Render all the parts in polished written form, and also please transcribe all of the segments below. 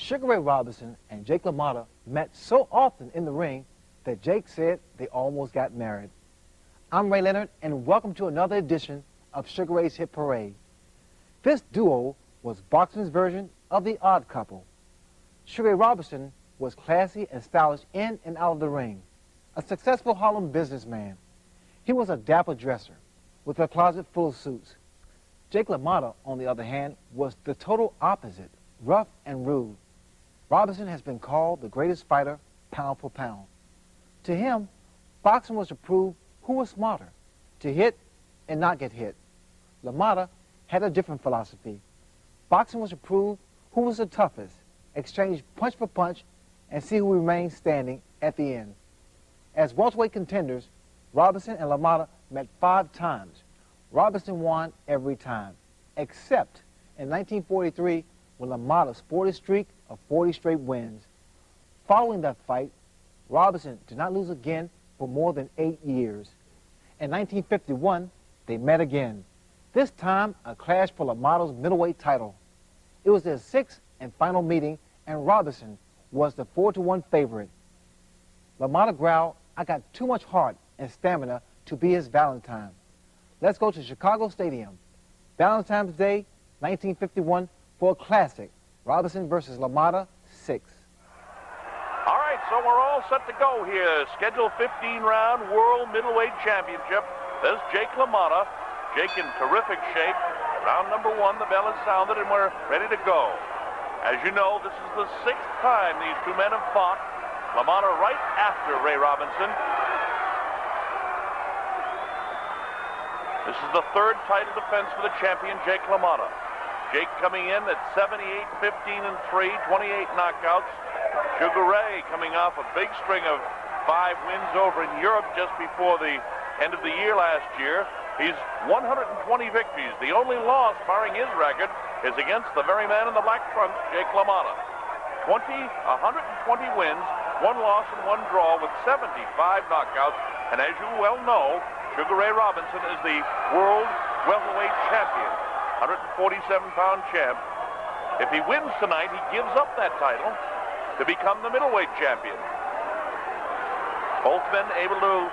Sugar Ray Robinson and Jake LaMotta met so often in the ring that Jake said they almost got married. I'm Ray Leonard, and welcome to another edition of Sugar Ray's Hit Parade. This duo was boxing's version of the Odd Couple. Sugar Ray Robinson was classy and stylish in and out of the ring, a successful Harlem businessman. He was a dapper dresser with a closet full of suits. Jake LaMotta, on the other hand, was the total opposite, rough and rude. Robinson has been called the greatest fighter, pound for pound. To him, boxing was to prove who was smarter, to hit and not get hit. LaMotta had a different philosophy. Boxing was to prove who was the toughest, exchange punch for punch, and see who remained standing at the end. As welterweight contenders, Robinson and LaMotta met 5 times. Robinson won every time, except in 1943 when LaMotta sported a streak of 40 straight wins. Following that fight, Robinson did not lose again for more than 8 years. In 1951, they met again, this time a clash for LaMotta's middleweight title. It was their 6th and final meeting, and Robinson was the 4-1 favorite. LaMotta growled, "I got too much heart and stamina to be his Valentine." Let's go to Chicago Stadium, Valentine's Day, 1951, for a classic, Robinson versus LaMotta 6. All right, so we're all set to go here. Scheduled 15-round World Middleweight Championship. There's Jake LaMotta. Jake in terrific shape. Round number 1, the bell has sounded, and we're ready to go. As you know, this is the 6th time these two men have fought. LaMotta right after Ray Robinson. This is the 3rd title defense for the champion, Jake LaMotta. Jake coming in at 78-15-3, 28 knockouts. Sugar Ray coming off a big string of 5 wins over in Europe just before the end of the year last year. He's 120 victories. The only loss, barring his record, is against the very man in the black trunks, Jake LaMotta. 120 wins, 1 loss and 1 draw with 75 knockouts. And as you well know, Sugar Ray Robinson is the world welterweight champion, 147-pound champ. If he wins tonight, he gives up that title to become the middleweight champion. Both men able to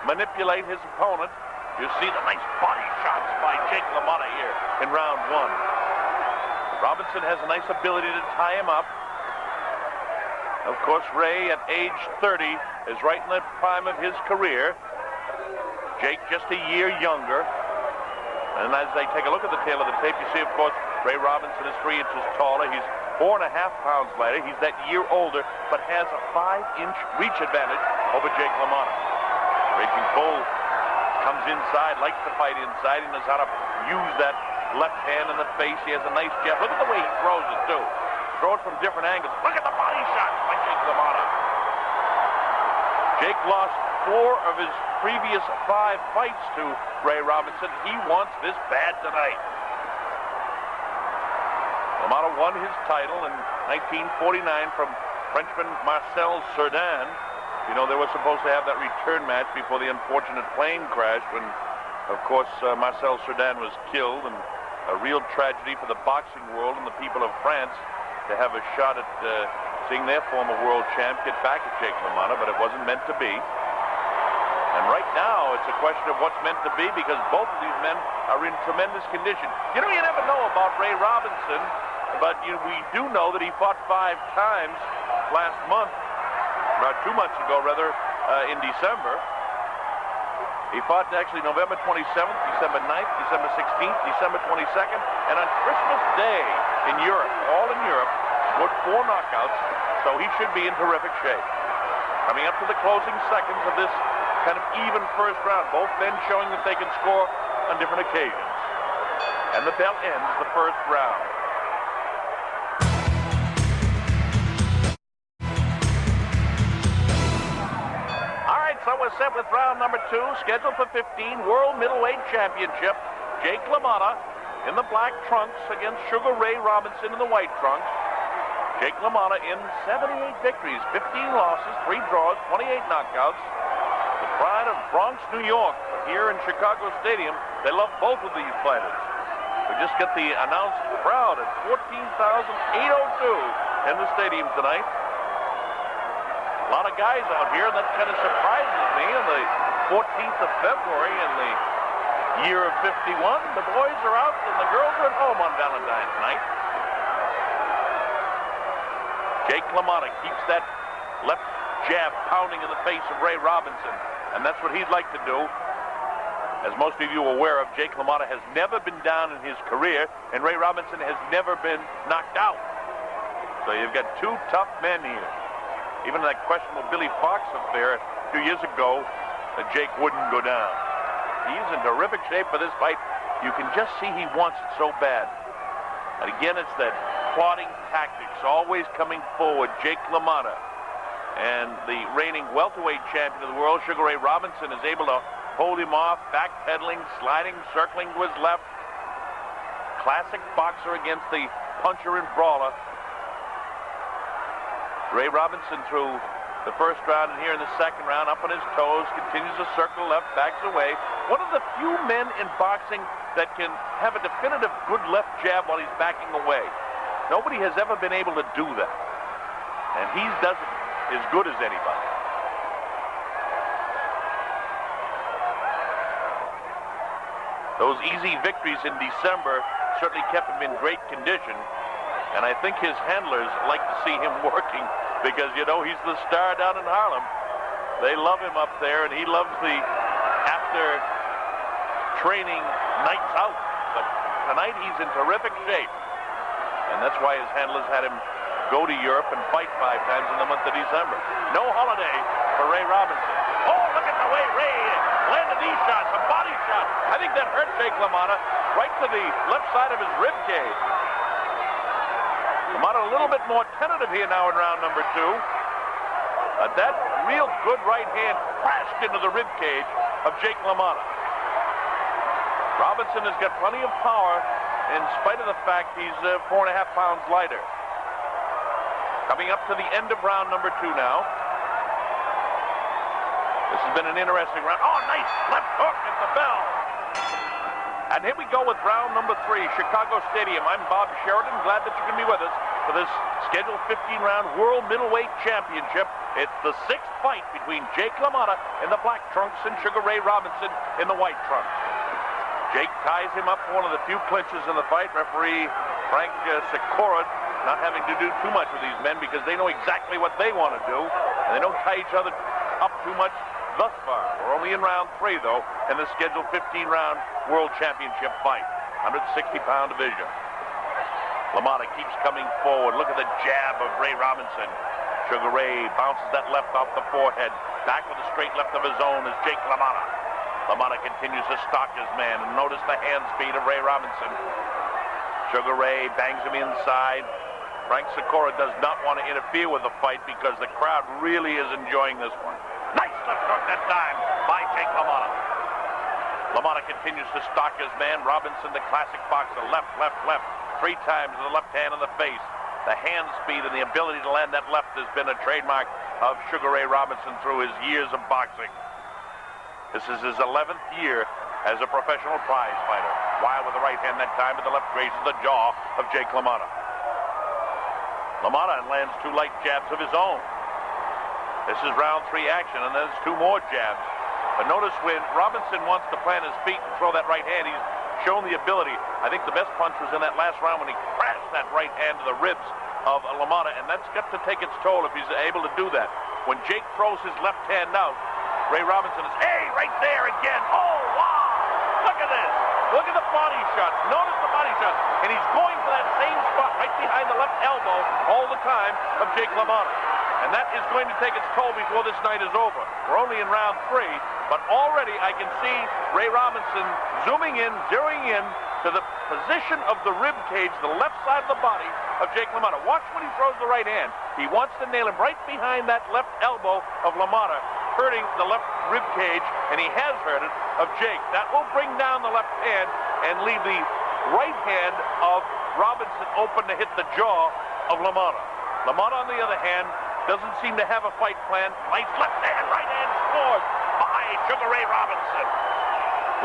manipulate his opponent. You see the nice body shots by Jake LaMotta here in round 1. Robinson has a nice ability to tie him up. Of course, Ray at age 30 is right in the prime of his career. Jake just a year younger. And as they take a look at the tail of the tape, you see, of course, Ray Robinson is 3 inches taller. He's 4.5 pounds lighter. He's that year older, but has a 5-inch reach advantage over Jake LaMotta. Raging Bull comes inside, likes to fight inside. He knows how to use that left hand in the face. He has a nice jab. Look at the way he throws it, too. Throw it from different angles. Look at the body shots by Jake LaMotta. Jake lost 4 of his previous 5 fights to Ray Robinson. He wants this bad tonight. LaMotta won his title in 1949 from Frenchman Marcel Cerdan. You know, they were supposed to have that return match before the unfortunate plane crash when, of course, Marcel Cerdan was killed, and a real tragedy for the boxing world and the people of France to have a shot at seeing their former world champ get back at Jake LaMotta, but it wasn't meant to be. And right now, it's a question of what's meant to be, because both of these men are in tremendous condition. You know, you never know about Ray Robinson, but we do know that he fought 5 times last month, about 2 months ago, rather, in December. He fought actually November 27th, December 9th, December 16th, December 22nd, and on Christmas Day in Europe, all in Europe, scored 4 knockouts, so he should be in terrific shape. Coming up to the closing seconds of this kind of even first round, both men showing that they can score on different occasions. And the bell ends the first round. So we're set with round number 2, scheduled for 15, World Middleweight Championship. Jake LaMotta in the black trunks against Sugar Ray Robinson in the white trunks. Jake LaMotta in 78 victories, 15 losses, 3 draws, 28 knockouts. The pride of Bronx, New York, here in Chicago Stadium. They love both of these fighters. We just get the announced crowd at 14,802 in the stadium tonight. A lot of guys out here, and that kind of surprises me. On the 14th of February in the year of 51, the boys are out and the girls are at home on Valentine's night. Jake LaMotta keeps that left jab pounding in the face of Ray Robinson, and that's what he'd like to do. As most of you are aware of, Jake LaMotta has never been down in his career, and Ray Robinson has never been knocked out. So you've got two tough men here. Even in that questionable Billy Fox affair a few years ago, Jake wouldn't go down. He's in terrific shape for this fight. You can just see he wants it so bad. But again, it's that plotting tactics, always coming forward. Jake LaMotta and the reigning welterweight champion of the world, Sugar Ray Robinson, is able to hold him off, backpedaling, sliding, circling to his left. Classic boxer against the puncher and brawler. Ray Robinson through the first round, and here in the second round, up on his toes, continues to circle left, backs away. One of the few men in boxing that can have a definitive good left jab while he's backing away. Nobody has ever been able to do that. And he does it as good as anybody. Those easy victories in December certainly kept him in great condition. And I think his handlers like to see him working because, you know, he's the star down in Harlem. They love him up there, and he loves the after-training nights out. But tonight he's in terrific shape. And that's why his handlers had him go to Europe and fight 5 times in the month of December. No holiday for Ray Robinson. Oh, look at the way Ray landed these shots, a body shot. I think that hurt Jake LaMotta right to the left side of his rib cage. LaMotta a little bit more tentative here now in round number 2. That real good right hand crashed into the rib cage of Jake LaMotta. Robinson has got plenty of power in spite of the fact he's 4.5 pounds lighter. Coming up to the end of round number 2 now. This has been an interesting round. Oh, nice left hook at the bell. And here we go with round number 3, Chicago Stadium. I'm Bob Sheridan. Glad that you can be with us for this scheduled 15-round World Middleweight Championship. It's the 6th fight between Jake LaMotta in the black trunks and Sugar Ray Robinson in the white trunks. Jake ties him up for one of the few clinches in the fight. Referee Frank Sikora not having to do too much with these men because they know exactly what they want to do, and they don't tie each other up too much thus far. We're only in round 3, though, in the scheduled 15-round World Championship fight, 160-pound division. LaMotta keeps coming forward. Look at the jab of Ray Robinson. Sugar Ray bounces that left off the forehead. Back with a straight left of his own is Jake LaMotta. LaMotta continues to stalk his man, and notice the hand speed of Ray Robinson. Sugar Ray bangs him inside. Frank Sikora does not want to interfere with the fight because the crowd really is enjoying this one. Nice left hook that time by Jake LaMotta. LaMotta continues to stalk his man. Robinson, the classic boxer, left, left, left. 3 times with the left hand in the face. The hand speed and the ability to land that left has been a trademark of Sugar Ray Robinson through his years of boxing. This is his 11th year as a professional prize fighter. Wild with the right hand that time, but the left grazes the jaw of Jake LaMotta. LaMotta lands 2 light jabs of his own. This is round 3 action, and there's 2 more jabs. But notice when Robinson wants to plant his feet and throw that right hand, he's shown the ability. I think the best punch was in that last round when he crashed that right hand to the ribs of LaMotta, and that's got to take its toll if he's able to do that. When Jake throws his left hand out, Ray Robinson is, hey, right there again. Oh, wow! Look at this. Look at the body shots. Notice the body shots. And he's going for that same spot right behind the left elbow all the time of Jake LaMotta. And that is going to take its toll before this night is over. We're only in round 3, but already I can see Ray Robinson zooming in, zeroing in to the position of the rib cage, the left side of the body of Jake LaMotta. Watch when he throws the right hand. He wants to nail him right behind that left elbow of LaMotta, hurting the left rib cage, and he has hurt it, of Jake. That will bring down the left hand and leave the right hand of Robinson open to hit the jaw of LaMotta. LaMotta, on the other hand, doesn't seem to have a fight plan. Nice left hand, right hand scores by Sugar Ray Robinson.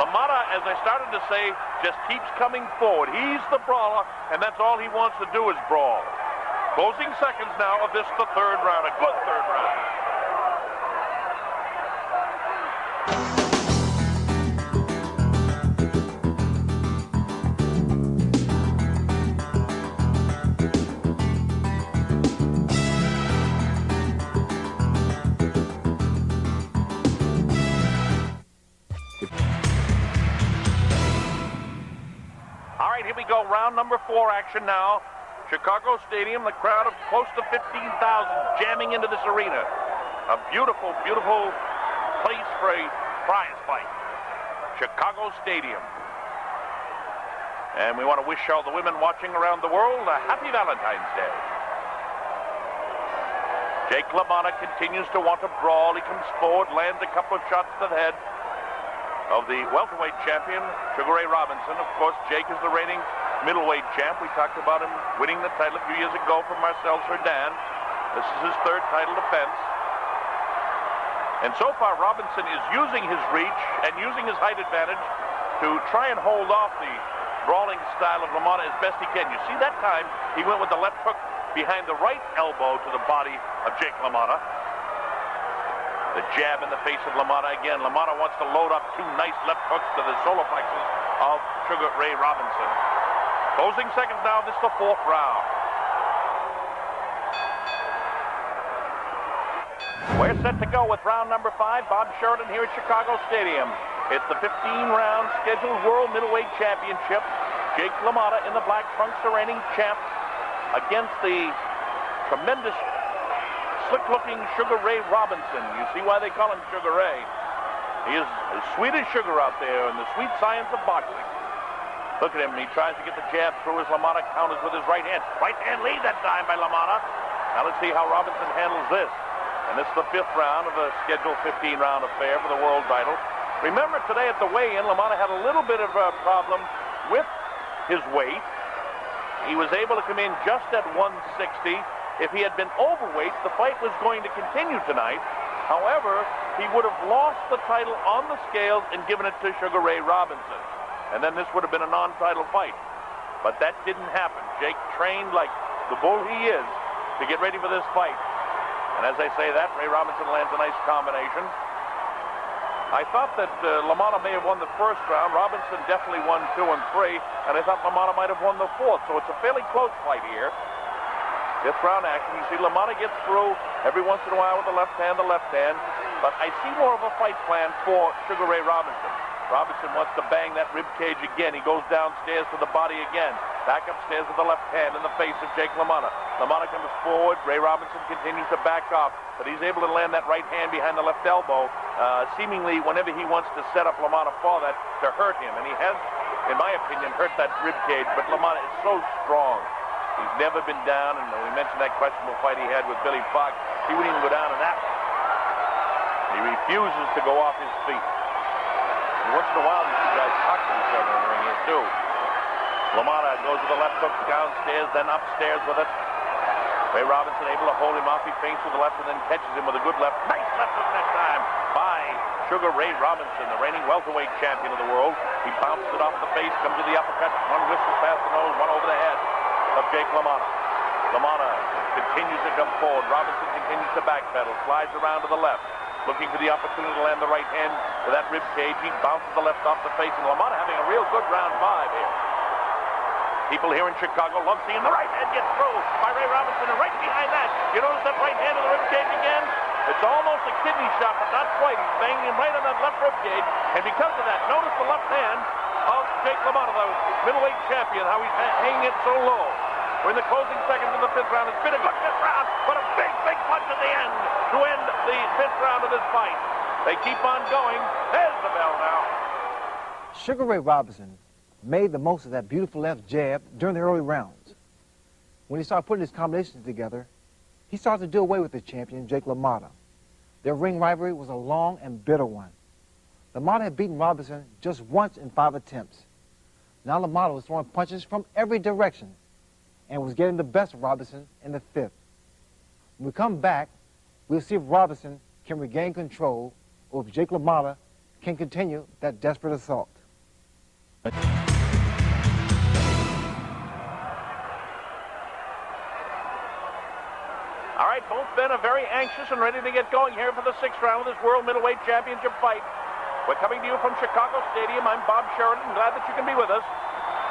LaMotta, as I started to say, just keeps coming forward. He's the brawler, and that's all he wants to do is brawl. Closing seconds now of this, the third round, a good third round. All right, here we go. Round number 4 action now. Chicago Stadium, the crowd of close to 15,000 jamming into this arena. A beautiful, beautiful place for a prize fight. Chicago Stadium. And we want to wish all the women watching around the world a happy Valentine's Day. Jake LaMotta continues to want to brawl. He comes forward, lands a couple of shots to the head of the welterweight champion, Sugar Ray Robinson. Of course, Jake is the reigning middleweight champ. We talked about him winning the title a few years ago from Marcel Cerdan. This is his third title defense. And so far, Robinson is using his reach and using his height advantage to try and hold off the brawling style of LaMotta as best he can. You see that time, he went with the left hook behind the right elbow to the body of Jake LaMotta. The jab in the face of LaMotta again. LaMotta wants to load up 2 nice left hooks to the solar plexus of Sugar Ray Robinson. Closing seconds now, this is the 4th round. We're set to go with round number 5. Bob Sheridan here at Chicago Stadium. It's the 15-round scheduled World Middleweight Championship. Jake LaMotta in the black trunks, the reigning champ, against the tremendous, slick-looking Sugar Ray Robinson. You see why they call him Sugar Ray. He is as sweet as sugar out there in the sweet science of boxing. Look at him, he tries to get the jab through as LaMotta counters with his right hand. Right hand lead that time by LaMotta. Now let's see how Robinson handles this. And this is the 5th round of a scheduled 15-round affair for the world title. Remember, today at the weigh-in, LaMotta had a little bit of a problem with his weight. He was able to come in just at 160. If he had been overweight, the fight was going to continue tonight. However, he would have lost the title on the scales and given it to Sugar Ray Robinson. And then this would have been a non-title fight. But that didn't happen. Jake trained like the bull he is to get ready for this fight. And as I say that, Ray Robinson lands a nice combination. I thought that LaMotta may have won the 1st round. Robinson definitely won 2 and 3. And I thought LaMotta might have won the 4th. So it's a fairly close fight here. 5th round action. You see LaMotta gets through every once in a while with the left hand. But I see more of a fight plan for Sugar Ray Robinson. Robinson wants to bang that rib cage again. He goes downstairs to the body again. Back upstairs with the left hand in the face of Jake LaMotta. LaMotta comes forward. Ray Robinson continues to back off, but he's able to land that right hand behind the left elbow, seemingly whenever he wants to set up LaMotta for that, to hurt him. And he has, in my opinion, hurt that rib cage, but LaMotta is so strong. He's never been down, and we mentioned that questionable fight he had with Billy Fox. He wouldn't even go down in that one. He refuses to go off his feet. Once in a while, these two guys talk to each other in the ring here, too. LaMotta goes with the left hook downstairs, then upstairs with it. Ray Robinson able to hold him off. He feints with the left and then catches him with a good left. Nice left hook that time by Sugar Ray Robinson, the reigning welterweight champion of the world. He bounces it off the face, comes to the uppercut. One whistle past the nose, one over the head of Jake LaMotta. LaMotta continues to come forward. Robinson continues to backpedal, slides around to the left, looking for the opportunity to land the right hand to that rib cage. He bounces the left off the face, and LaMotta having a real good round 5 here. People here in Chicago love seeing the right hand get through by Ray Robinson, and right behind that, you notice that right hand to the rib cage again? It's almost a kidney shot, but not quite. He's banging him right on that left rib cage, and because of that, notice the left hand of Jake LaMotta, the middleweight champion, how he's hanging it so low. We're in the closing seconds of the 5th round. It's been a good 5th round, but a big, big punch at the end to end the 5th round of this fight. They keep on going. There's the bell now. Sugar Ray Robinson made the most of that beautiful left jab during the early rounds. When he started putting his combinations together, he started to do away with the champion, Jake LaMotta. Their ring rivalry was a long and bitter one. LaMotta had beaten Robinson just once in 5 attempts. Now LaMotta was throwing punches from every direction and was getting the best of Robinson in the 5th. When we come back, we'll see if Robinson can regain control or if Jake LaMotta can continue that desperate assault. right, both men are very anxious and ready to get going here for the 6th round of this World Middleweight Championship fight. We're coming to you from Chicago Stadium. I'm Bob Sheridan. Glad that you can be with us.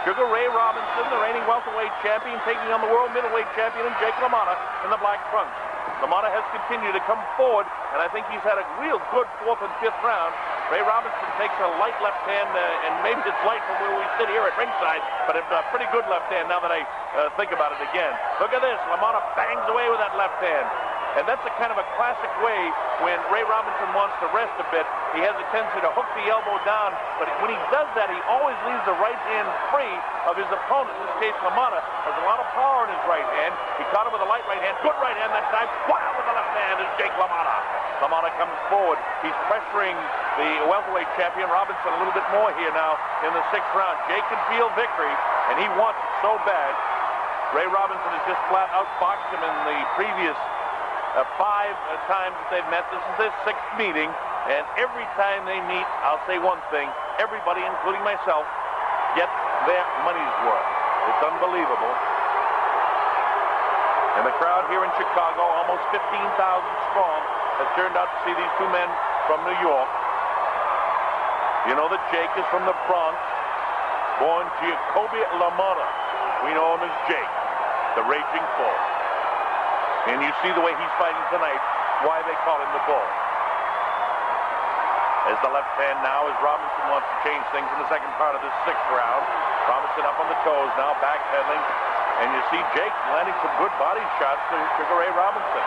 Sugar Ray Robinson, the reigning welterweight champion, taking on the world middleweight champion, Jake LaMotta, in the black trunks. LaMotta has continued to come forward, and I think he's had a real good 4th and 5th round. Ray Robinson takes a light left hand, and maybe it's light from where we sit here at ringside, but it's a pretty good left hand now that I think about it again. Look at this. LaMotta bangs away with that left hand. And that's a kind of a classic way when Ray Robinson wants to rest a bit. He has a tendency to hook the elbow down, but when he does that, he always leaves the right hand free of his opponent. In this case, LaMotta has a lot of power in his right hand. He caught him with a light right hand. Good right hand that time. Wow, with the left hand is Jake LaMotta. LaMotta comes forward. He's pressuring the welterweight champion, Robinson, a little bit more here now in the 6th round. Jake can feel victory, and he wants it so bad. Ray Robinson has just flat outboxed him in the previous 5 times that they've met. This is their 6th meeting, and every time they meet, I'll say one thing, everybody, including myself, gets their money's worth. It's unbelievable. And the crowd here in Chicago, almost 15,000 strong, has turned out to see these two men from New York. You know that Jake is from the Bronx, born Giacobbe LaMotta. We know him as Jake, the Raging Bull. And you see the way he's fighting tonight, why they call him the Bull. As the left hand now, as Robinson wants to change things in the second part of this 6th round. Robinson up on the toes now, backpedaling. And you see Jake landing some good body shots to Sugar Ray Robinson.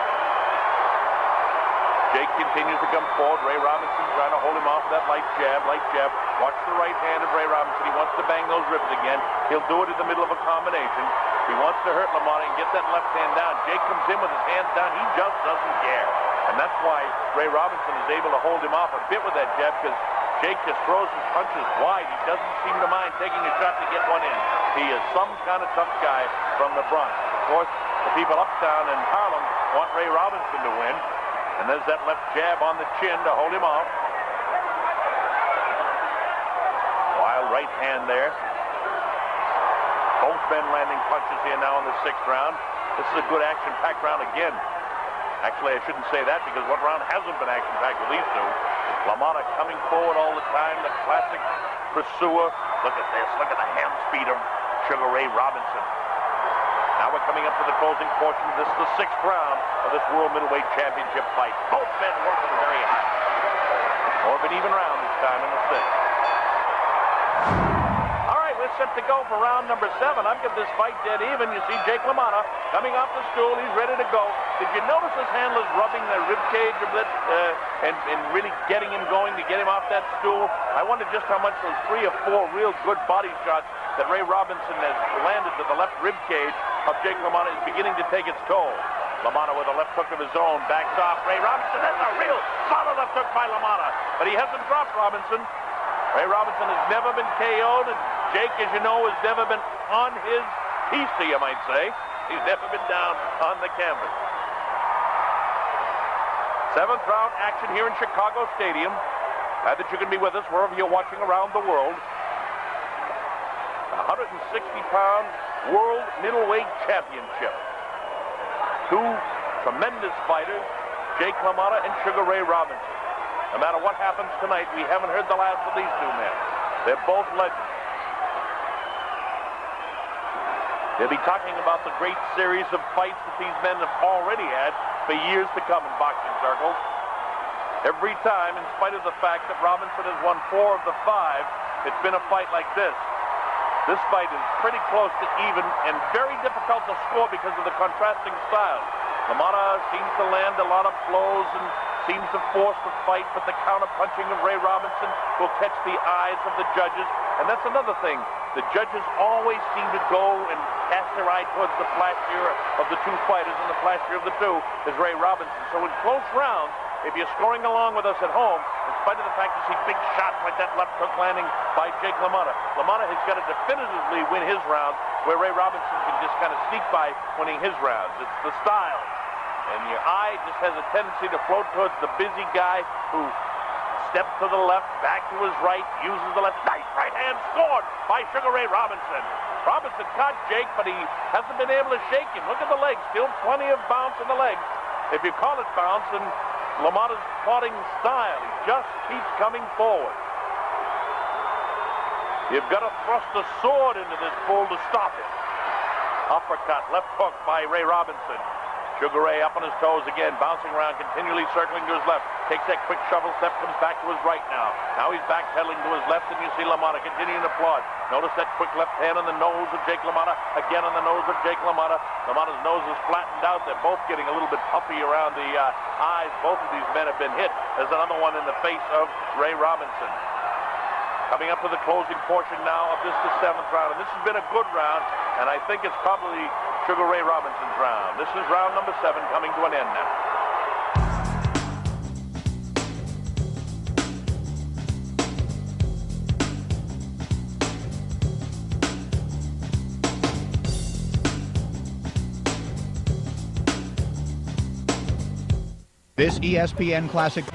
Jake continues to come forward. Ray Robinson trying to hold him off with that light jab, light jab. Watch the right hand of Ray Robinson. He wants to bang those ribs again. He'll do it in the middle of a combination. He wants to hurt LaMotta and get that left hand down. Jake comes in with his hands down. He just doesn't care. And that's why Ray Robinson is able to hold him off a bit with that jab, because Jake just throws his punches wide. He doesn't seem to mind taking a shot to get one in. He is some kind of tough guy from the Bronx. Of course, the people uptown in Harlem want Ray Robinson to win. And there's that left jab on the chin to hold him off. Wild right hand there. Both men landing punches here now in the 6th round. This is a good action-packed round again. Actually, I shouldn't say that, because what round hasn't been action-packed with these two? LaMotta coming forward all the time, the classic pursuer. Look at this. Look at the hand speed of Sugar Ray Robinson. Now we're coming up to the closing portion of this, the 6th round of this World Middleweight Championship fight. Both men working very hard. More of an even round this time in the 6th. All right, we're set to go for round number 7. I've got this fight dead even. You see Jake LaMotta coming off the stool. He's ready to go. Did you notice his handlers rubbing the rib cage a bit and really getting him going to get him off that stool? I wonder just how much those 3 or 4 real good body shots that Ray Robinson has landed to the left rib cage of Jake LaMotta is beginning to take its toll. LaMotta with a left hook of his own backs off Ray Robinson. That's a real solid left hook by LaMotta, but he hasn't dropped Robinson. Ray Robinson has never been KO'd, and Jake, as you know, has never been on his pista, you might say. He's never been down on the canvas. 7th round action here in Chicago Stadium. Glad that you can be with us wherever you're watching around the world. 160-pound World Middleweight Championship. 2 tremendous fighters, Jake LaMotta and Sugar Ray Robinson. No matter what happens tonight, we haven't heard the last of these 2 men. They're both legends. They'll be talking about the great series of fights that these men have already had for years to come in boxing circles. Every time, in spite of the fact that Robinson has won 4 of the 5, it's been a fight like this. This fight is pretty close to even and very difficult to score because of the contrasting styles. LaMotta seems to land a lot of blows and seems to force the fight, but the counter-punching of Ray Robinson will catch the eyes of the judges. And that's another thing. The judges always seem to go and cast their eye towards the flashier of the 2 fighters, and the flashier of the 2 is Ray Robinson. So in close rounds, if you're scoring along with us at home, in spite of the fact you see big shots like that left hook landing by Jake LaMotta, LaMotta has got to definitively win his rounds, where Ray Robinson can just kind of sneak by winning his rounds. It's the style. And your eye just has a tendency to float towards the busy guy who steps to the left, back to his right, uses the left. Nice right hand scored by Sugar Ray Robinson. Robinson caught Jake, but he hasn't been able to shake him. Look at the legs. Still plenty of bounce in the legs. if you call it bounce, and LaMotta's plotting style, he just keeps coming forward. You've got to thrust a sword into this bull to stop it. Uppercut, left hook by Ray Robinson. Sugar Ray up on his toes again, bouncing around, continually circling to his left. Takes that quick shovel step, comes back to his right now. Now he's backpedaling to his left, and you see LaMotta continuing to plod. Notice that quick left hand on the nose of Jake LaMotta. Again on the nose of Jake LaMotta. LaMotta's nose is flattened out. They're both getting a little bit puffy around the eyes. Both of these men have been hit. There's another one in the face of Ray Robinson. Coming up to the closing portion now of this, the 7th round. And this has been a good round, and I think it's probably Sugar Ray Robinson's round. This is round number 7 coming to an end now. This ESPN Classic.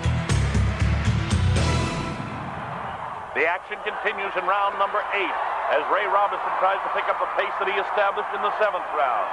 The action continues in round number 8 as Ray Robinson tries to pick up the pace that he established in the 7th round.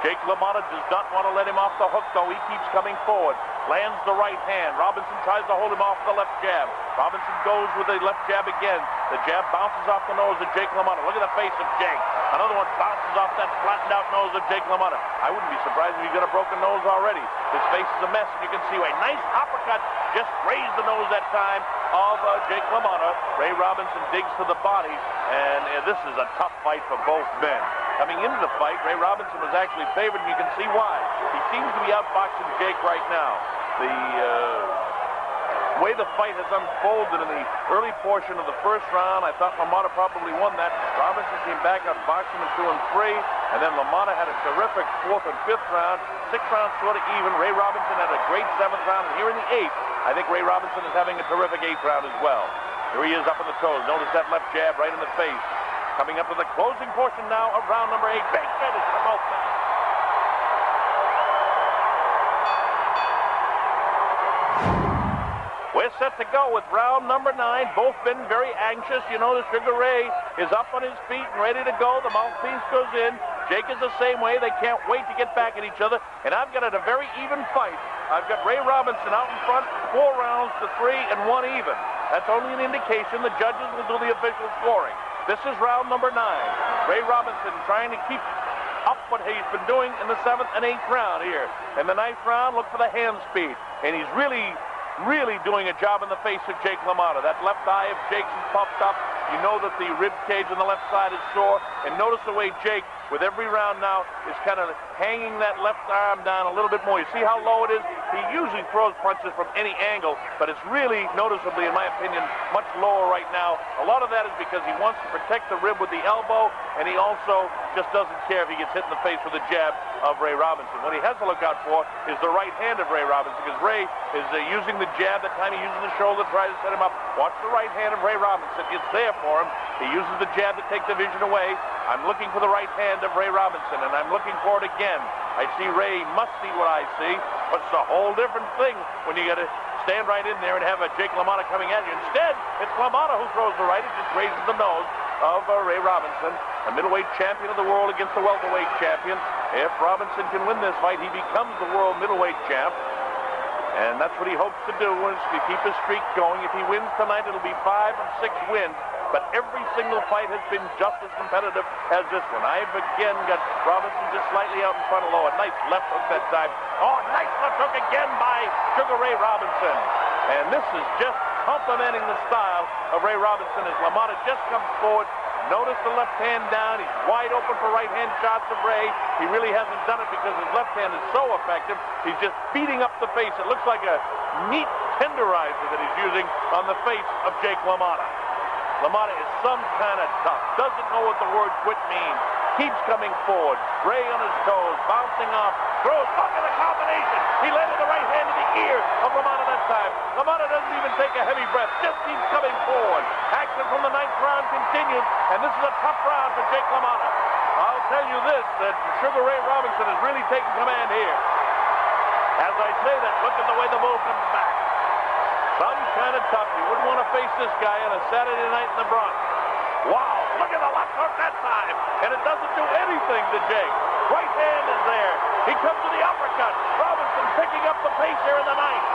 Jake LaMotta does not want to let him off the hook, though. He keeps coming forward. Lands the right hand. Robinson tries to hold him off the left jab. Robinson goes with the left jab again. The jab bounces off the nose of Jake LaMotta. Look at the face of Jake. Another one bounces off that flattened out nose of Jake LaMotta. I wouldn't be surprised if he's got a broken nose already. His face is a mess, and you can see a nice uppercut just grazed the nose that time of Jake LaMotta. Ray Robinson digs to the body, and this is a tough fight for both men. Coming into the fight, Ray Robinson was actually favored, and you can see why. He seems to be outboxing Jake right now. The way the fight has unfolded in the early portion of the 1st round, I thought LaMotta probably won that. Robinson came back, outboxed him in 2 and 3, and then LaMotta had a terrific 4th and 5th round. 6 rounds sort of even. Ray Robinson had a great 7th round, and here in the 8th, I think Ray Robinson is having a terrific 8th round as well. Here he is up on the toes. Notice that left jab right in the face. Coming up to the closing portion now of round number 8. Big finish for both men. We're set to go with round number 9. Both been very anxious. You know, the Sugar Ray is up on his feet and ready to go. The mouthpiece goes in. Jake is the same way. They can't wait to get back at each other. And I've got it a very even fight. I've got Ray Robinson out in front, 4 rounds to 3 and 1 even. That's only an indication. The judges will do the official scoring. This is round number 9. Ray Robinson trying to keep up what he's been doing in the 7th and 8th round here. In the 9th round, look for the hand speed. And he's really doing a job in the face of Jake LaMotta. That left eye of Jake's is puffed up. You know that the rib cage on the left side is sore. And notice the way Jake, with every round now, is kind of hanging that left arm down a little bit more. You see how low it is? He usually throws punches from any angle, but it's really noticeably, in my opinion, much lower right now. A lot of that is because he wants to protect the rib with the elbow, and he also just doesn't care if he gets hit in the face with a jab of Ray Robinson. What he has to look out for is the right hand of Ray Robinson, because Ray is using the jab. That time he uses the shoulder to try to set him up. Watch the right hand of Ray Robinson. It's there for him. He uses the jab to take the vision away. I'm looking for the right hand of Ray Robinson, and I'm looking for it again. I see Ray must see what I see, but it's a whole different thing when you got to stand right in there and have a Jake LaMotta coming at you. Instead, it's LaMotta who throws the right. It just raises the nose of Ray Robinson, a middleweight champion of the world against the welterweight champion. If Robinson can win this fight, he becomes the world middleweight champ. And that's what he hopes to do, is to keep his streak going. If he wins tonight, it'll be 5 of 6 wins. But every single fight has been just as competitive as this one. I've again got Robinson just slightly out in front of low. A nice left hook that time. Oh, nice left hook again by Sugar Ray Robinson. And this is just complementing the style of Ray Robinson as LaMotta just comes forward. Notice the left hand down. He's wide open for right hand shots of Ray. He really hasn't done it because his left hand is so effective. He's just beating up the face. It looks like a meat tenderizer that he's using on the face of Jake LaMotta. LaMotta is some kind of tough. Doesn't know what the word quit means. Keeps coming forward. Ray on his toes, bouncing off. Throws. Look at the combination. He landed the right hand in the ear of LaMotta that time. LaMotta doesn't even take a heavy breath. Just keeps coming forward. Action from the 9th round continues, and this is a tough round for Jake LaMotta. I'll tell you this, that Sugar Ray Robinson is really taking command here. As I say that, look at the way the bull comes back. Some kind of tough. You wouldn't want to face this guy on a Saturday night in the Bronx. Wow, look at the left hook that time. And it doesn't do anything to Jake. Right hand is there. He comes to the uppercut. Robinson picking up the pace here in the ninth.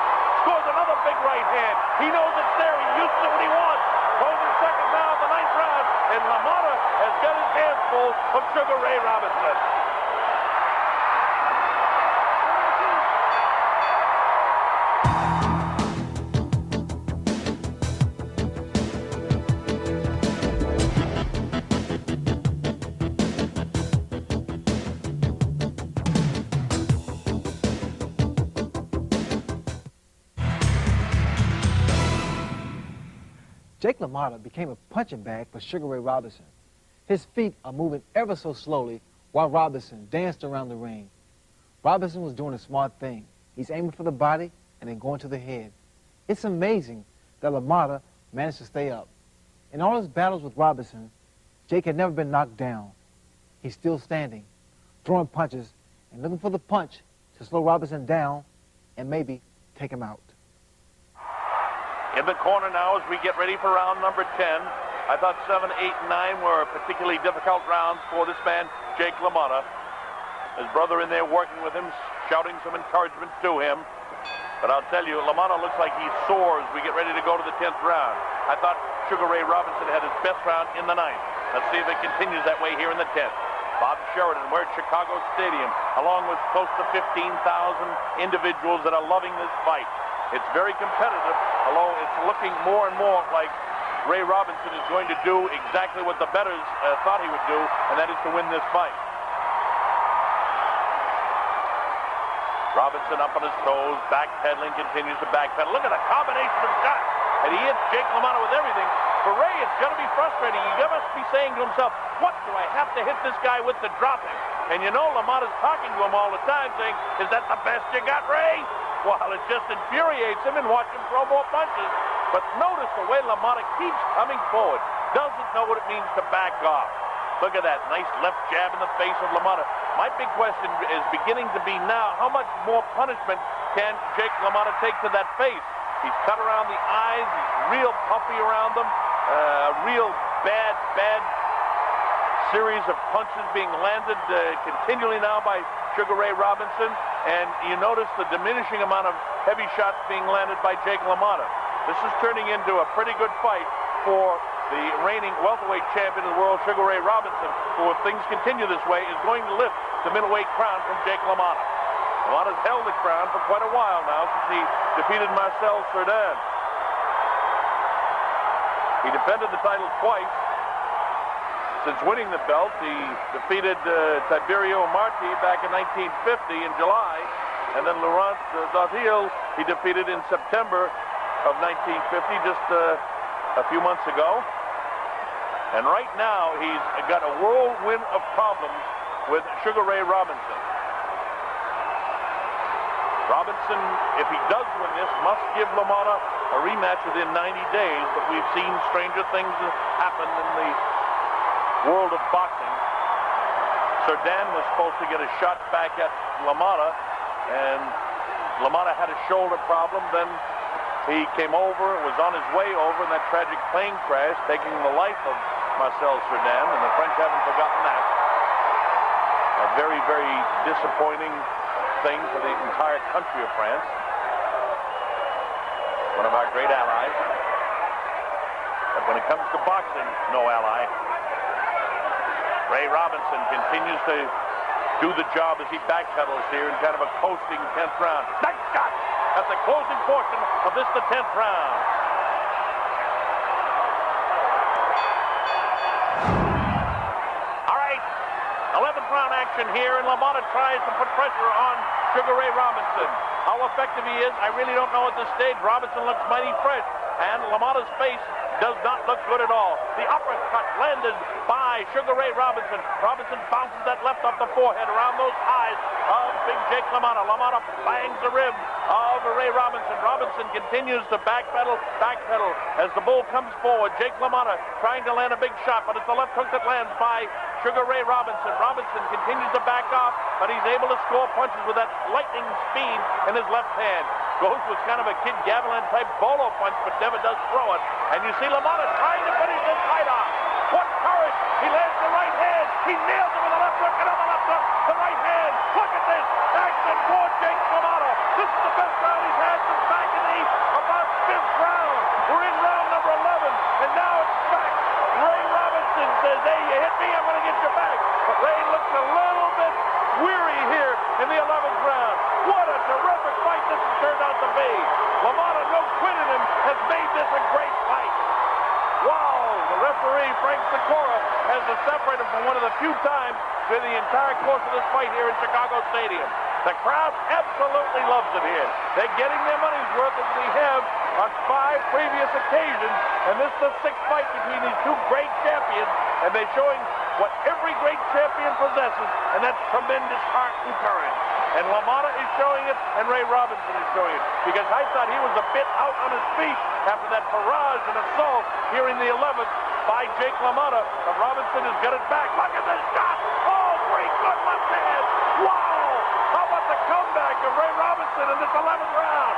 Scores another big right hand. He knows it's there. He uses it when he wants. Closing second now in the ninth round. And LaMotta has got his hands full of Sugar Ray Robinson. Jake LaMotta became a punching bag for Sugar Ray Robinson. His feet are moving ever so slowly while Robinson danced around the ring. Robinson was doing a smart thing. He's aiming for the body and then going to the head. It's amazing that LaMotta managed to stay up. In all his battles with Robinson, Jake had never been knocked down. He's still standing, throwing punches and looking for the punch to slow Robinson down and maybe take him out. In the corner now as we get ready for round number 10. I thought 7, 8, and 9 were particularly difficult rounds for this man, Jake LaMotta. His brother in there working with him, shouting some encouragement to him. But I'll tell you, LaMotta looks like he's sore as we get ready to go to the 10th round. I thought Sugar Ray Robinson had his best round in the 9th. Let's see if it continues that way here in the 10th. Bob Sheridan, we're at Chicago Stadium, along with close to 15,000 individuals that are loving this fight. It's very competitive, although it's looking more and more like Ray Robinson is going to do exactly what the bettors thought he would do, and that is to win this fight. Robinson up on his toes, backpedaling, continues to backpedal. Look at the combination of shots, and he hits Jake LaMotta with everything. For Ray, it's going to be frustrating. He must be saying to himself, what do I have to hit this guy with to drop him? And you know LaMotta's talking to him all the time, saying, is that the best you got, Ray? Well, it just infuriates him and watch him throw more punches. But notice the way LaMotta keeps coming forward. Doesn't know what it means to back off. Look at that nice left jab in the face of LaMotta. My big question is beginning to be now, how much more punishment can Jake LaMotta take to that face? He's cut around the eyes. He's real puffy around them. Real bad series of punches being landed continually now by Sugar Ray Robinson, and you notice the diminishing amount of heavy shots being landed by Jake LaMotta. This is turning into a pretty good fight for the reigning welterweight champion of the world, Sugar Ray Robinson, who, if things continue this way, is going to lift the middleweight crown from Jake LaMotta. LaMotta's held the crown for quite a while now since he defeated Marcel Cerdan. He defended the title twice. Since winning the belt, he defeated Tiberio Marti back in 1950 in July, and then Laurent Dauthiel he defeated in September of 1950, just a few months ago. And right now, he's got a whirlwind of problems with Sugar Ray Robinson. Robinson, if he does win this, must give LaMotta a rematch within 90 days, but we've seen stranger things happen in the world of boxing. Cerdan was supposed to get a shot back at LaMotta, and LaMotta had a shoulder problem. Then he came over, was on his way over in that tragic plane crash, taking the life of Marcel Cerdan, and the French haven't forgotten that. A very, very disappointing thing for the entire country of France. One of our great allies. But when it comes to boxing, no ally. Ray Robinson continues to do the job as he backpedals here in kind of a coasting 10th round. Nice shot! That's the closing portion of this, the 10th round. All right, 11th round action here, and LaMotta tries to put pressure on Sugar Ray Robinson. How effective he is, I really don't know at this stage. Robinson looks mighty fresh, and LaMotta's face does not look good at all. The uppercut landed by Sugar Ray Robinson. Robinson bounces that left off the forehead around those eyes of big Jake LaMotta. LaMotta bangs the rib of Ray Robinson. Robinson continues to backpedal as the bull comes forward. Jake LaMotta trying to land a big shot, but it's the left hook that lands by Sugar Ray Robinson. Robinson continues to back off, but he's able to score punches with that lightning speed in his left hand. Goes with kind of a Kid Gavilan type bolo punch, but never does throw it. And you see LaMotta trying to finish this fight off. What courage! He lands the right hand. He nails him with a left hook, another left hook, the right hand. Look at this. Action for Jake LaMotta. This is the best round he's had since back in the about 5th round. We're in round number 11, and now it's back. Ray Robinson says, hey, you hit me, I'm going to get you back. But Ray looks a little bit weary here in the 11th round. What a terrific fight this has turned out to be. LaMotta, no quit in him, has made this a great fight. Wow, the referee, Frank Sikora, has to separate him from one of the few times during the entire course of this fight here in Chicago Stadium. The crowd absolutely loves it here. They're getting their money's worth as we have on 5 previous occasions, and this is the 6th fight between these two great champions, and they're showing what every great champion possesses, and that's tremendous heart and courage. And LaMotta is showing it, and Ray Robinson is showing it, because I thought he was a bit out on his feet after that barrage and assault here in the 11th by Jake LaMotta, but Robinson has got it back. Look at this shot! Oh, great good left hand! Wow! How about the comeback of Ray Robinson in this 11th round?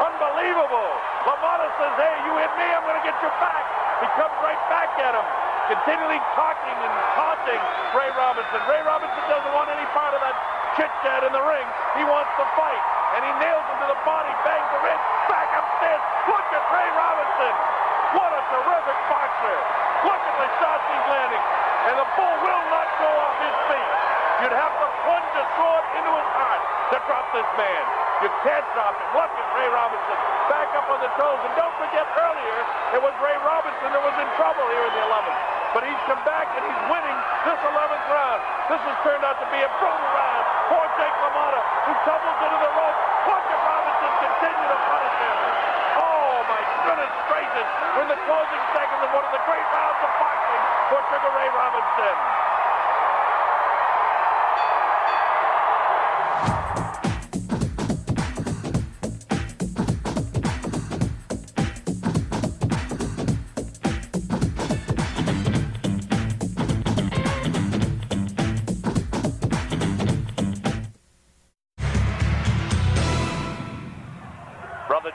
Unbelievable! LaMotta says, hey, you hit me, I'm going to get you back. He comes right back at him, continually talking and taunting Ray Robinson. Ray Robinson doesn't want any part of that chit-chat in the ring. He wants to fight, and he nails him to the body, bangs the ribs, back upstairs. Look at Ray Robinson. What a terrific boxer. Look at the shots he's landing, and the bull will not go off his feet. You'd have to plunge a sword into his heart to drop this man. You can't drop him. Look at Ray Robinson back up on the toes. And don't forget earlier, it was Ray Robinson that was in trouble here in the 11th. But he's come back and he's winning this 11th round. This has turned out to be a brutal round. Poor Jake LaMotta, who tumbles into the rope. Look at Robinson continue to punish him. Oh, my goodness gracious. We're in the closing seconds of one of the great rounds of boxing for Sugar Ray Robinson.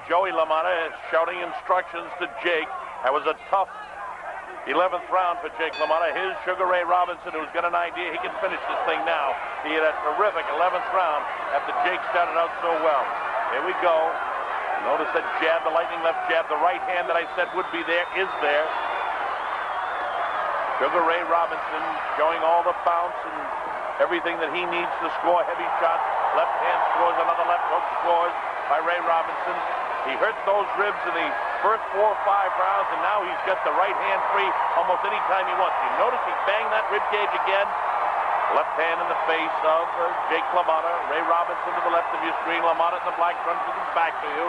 Joey LaMotta is shouting instructions to Jake. That was a tough 11th round for Jake LaMotta. His Sugar Ray Robinson, who's got an idea he can finish this thing now. He had a terrific 11th round after Jake started out so well. Here we go. Notice that jab, the lightning left jab. The right hand that I said would be there is there. Sugar Ray Robinson showing all the bounce and everything that he needs to score heavy shots. Left hand scores, another left hook scores by Ray Robinson. He hurt those ribs in the first 4 or 5 rounds, and now he's got the right hand free almost any time he wants. You notice he banged that rib cage again. Left hand in the face of Jake LaMotta. Ray Robinson to the left of your screen. LaMotta in the black front with his back to you.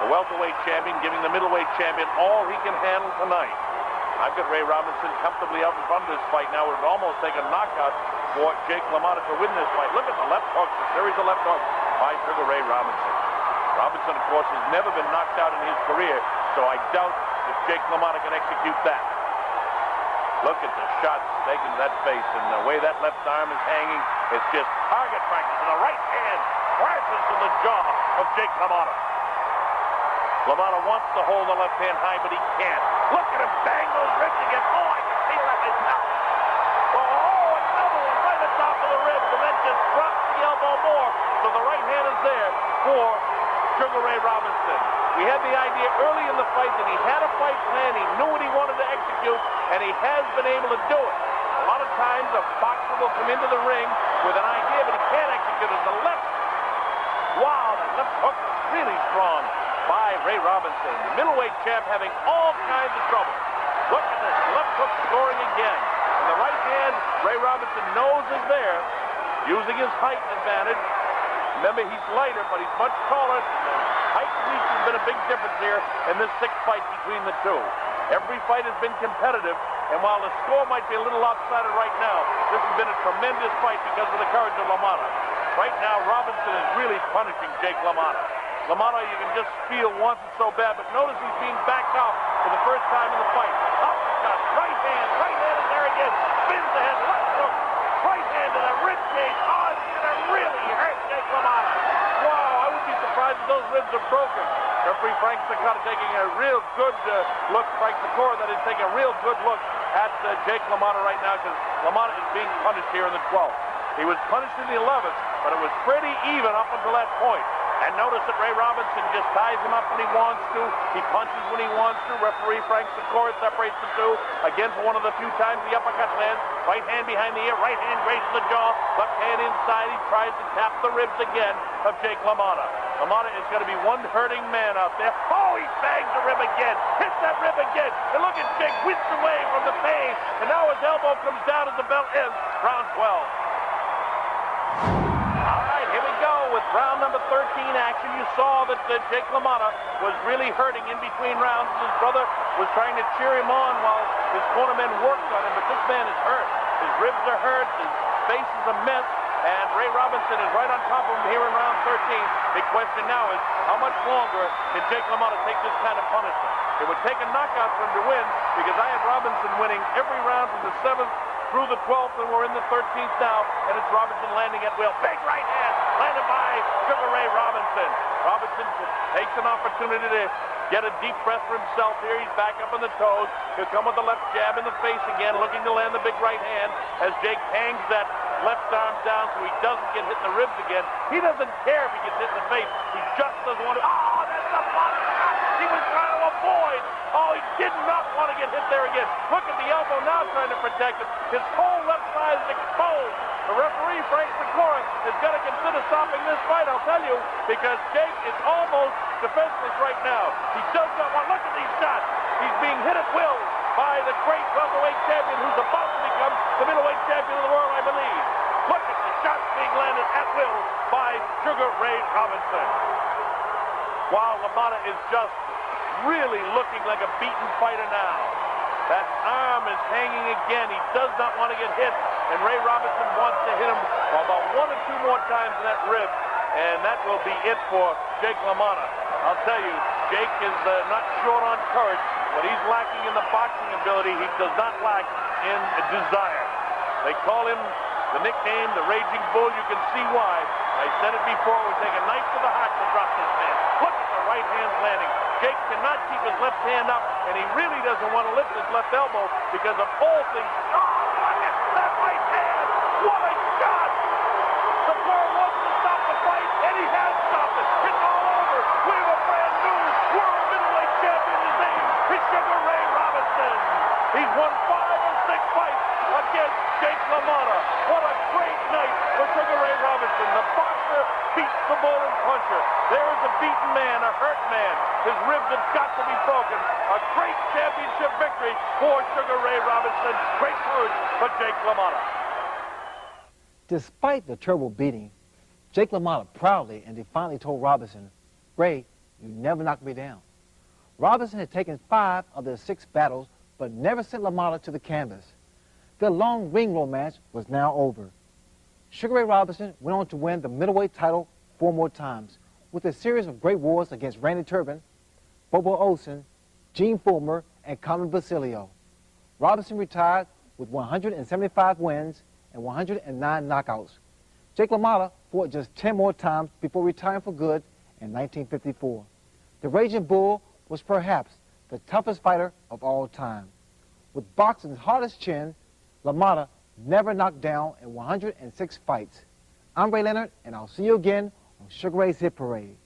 The welterweight champion giving the middleweight champion all he can handle tonight. I've got Ray Robinson comfortably out in front of this fight now. It would almost take a knockout for Jake LaMotta to win this fight. Look at the left hook, the series of left hooks by Sugar Ray Robinson. Robinson, of course, has never been knocked out in his career, so I doubt if Jake LaMotta can execute that. Look at the shots taken to that face, and the way that left arm is hanging, it's just target practice, and the right hand crashes to the jaw of Jake LaMotta. LaMotta wants to hold the left hand high, but he can't. Look at him bang those ribs again. Oh, I can feel that myself. Oh, another one right on top of the ribs, and then just drops the elbow more. So the right hand is there for Sugar Ray Robinson. We had the idea early in the fight that he had a fight plan, he knew what he wanted to execute, and he has been able to do it. A lot of times a boxer will come into the ring with an idea, but he can't execute it. The left, wow, that left hook is really strong by Ray Robinson. The middleweight champ having all kinds of trouble. Look at this, left hook scoring again. And the right hand, Ray Robinson knows is there, using his height advantage. Remember, he's lighter, but he's much taller. Height and reach has been a big difference here in this 6th fight between the two. Every fight has been competitive, and while the score might be a little lopsided right now, this has been a tremendous fight because of the courage of LaMotta. Right now, Robinson is really punishing Jake LaMotta. LaMotta, you can just feel, wants it so bad, but notice he's being backed off for the first time in the fight. Uppercut, right hand is there again. Spins the head, left hook, right hand to the rib cage. Oh, it's going to really hurt Jake LaMotta. Wow, I would be surprised if those ribs are broken. Referee Frank Sikora taking a real good look. Frank Sikora, that is, taking a real good look at Jake LaMotta right now because LaMotta is being punished here in the 12th. He was punished in the 11th, but it was pretty even up until that point. And notice that Ray Robinson just ties him up when he wants to. He punches when he wants to. Referee Frank Sikora separates the two. Again, for one of the few times the uppercut lands. Right hand behind the ear. Right hand grazes the jaw. Left hand inside. He tries to tap the ribs again of Jake LaMotta. LaMotta is going to be one hurting man out there. Oh, he bangs the rib again. Hits that rib again. And look at Jake whisk away from the pain. And now his elbow comes down as the bell ends. Round 12. Here we go with round number 13 action. You saw that Jake LaMotta was really hurting in between rounds. His brother was trying to cheer him on while his cornermen worked on him, but this man is hurt. His ribs are hurt, his face is a mess, and Ray Robinson is right on top of him here in round 13. Big question now is, how much longer can Jake LaMotta take this kind of punishment? It would take a knockout for him to win, because I had Robinson winning every round from the 7th through the 12th, and we're in the 13th now, and it's Robinson landing at will. Big right hand, landed by Sugar Ray Robinson. Robinson takes an opportunity to get a deep breath for himself here. He's back up on the toes. He'll come with the left jab in the face again, looking to land the big right hand as Jake hangs that left arm down so he doesn't get hit in the ribs again. He doesn't care if he gets hit in the face. He just doesn't want to. Oh, that's a body shot. He was trying to avoid. Oh, he did not want to get hit there again. Look at the elbow now trying to protect him. His whole left side is exposed. The referee, Frank Sikora, is going to consider stopping this fight, I'll tell you, because Jake is almost defenseless right now. He does not want. Look at these shots. He's being hit at will by the great welterweight champion who's about to become the middleweight champion of the world, I believe. Look at the shots being landed at will by Sugar Ray Robinson. While LaMotta is just really looking like a beaten fighter now. That arm is hanging again. He does not want to get hit, and Ray Robinson wants to hit him about 1 or 2 more times in that rib, and that will be it for Jake LaMotta. I'll tell you, Jake is not short on courage, but he's lacking in the boxing ability. He does not lack in desire. They call him the nickname, the Raging Bull. You can see why. I said it before, it would take a knife to the heart to drop this man. Look at the right hand's landing. Jake cannot keep his left hand up, and he really doesn't want to lift his left elbow because of all things. Oh, look at that right hand! What a shot! Sikora wants to stop the fight, and he has stopped it. It's all over. We have a brand new world middleweight champion. His name is Sugar Ray Robinson. He's won 5 or 6 fights against Jake LaMotta. What a great night for Sugar Ray Robinson. The boxer beats the bull and puncher. There is a beaten man, a hurt man. His ribs have got to be broken. A great championship victory for Sugar Ray Robinson. Great courage for Jake LaMotta. Despite the terrible beating, Jake LaMotta proudly and defiantly told Robinson, "Ray, you never knocked me down." Robinson had taken 5 of their 6 battles, but never sent LaMotta to the canvas. Their long ring romance was now over. Sugar Ray Robinson went on to win the middleweight title 4 more times, with a series of great wars against Randy Turbin, Bobo Olsen, Gene Fullmer, and Carmen Basilio. Robinson retired with 175 wins and 109 knockouts. Jake LaMotta fought just 10 more times before retiring for good in 1954. The Raging Bull was perhaps the toughest fighter of all time. With boxing's hardest chin, LaMotta never knocked down in 106 fights. I'm Ray Leonard, and I'll see you again on Sugar Ray's Hit Parade.